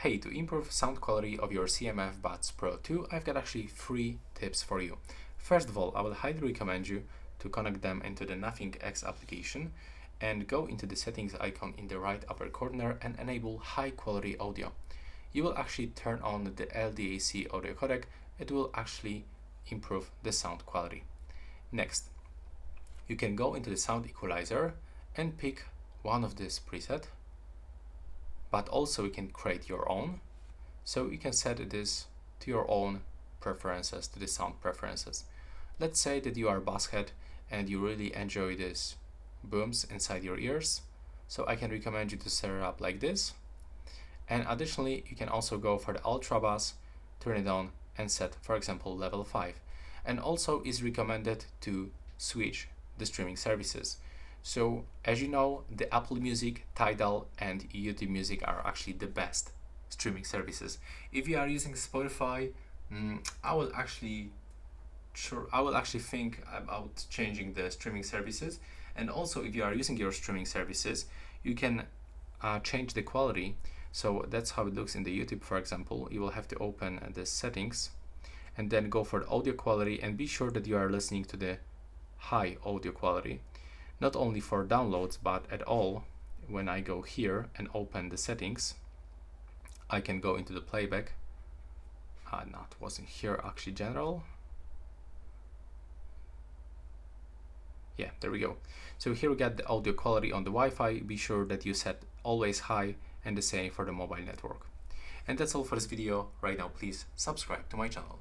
Hey, to improve sound quality of your CMF Buds Pro 2, I've got actually 3 tips for you. First of all, I will highly recommend you to connect them into the Nothing X application and go into the settings icon in the right upper corner and enable high quality audio. You will actually turn on the LDAC audio codec. It will actually improve the sound quality. Next, you can go into the sound equalizer and pick one of this preset, but also you can create your own. So you can set this to your own preferences, to the sound preferences. Let's say that you are a bass head and you really enjoy this booms inside your ears. So I can recommend you to set it up like this. And additionally, you can also go for the ultra bass, turn it on and set, for example, level 5. And also is recommended to switch the streaming services. So as you know, the Apple Music, Tidal and YouTube Music are actually the best streaming services. If you are using Spotify, I will actually think about changing the streaming services. And also if you are using your streaming services, you can change the quality. So that's how it looks in the YouTube, for example. You will have to open the settings and then go for the audio quality and be sure that you are listening to the high audio quality. Not only for downloads, but at all. When I go here and open the settings, I can go into the playback. No, it wasn't here, actually general. Yeah, there we go. So here we got the audio quality on the Wi-Fi. Be sure that you set always high and the same for the mobile network. And that's all for this video. Right now, please subscribe to my channel.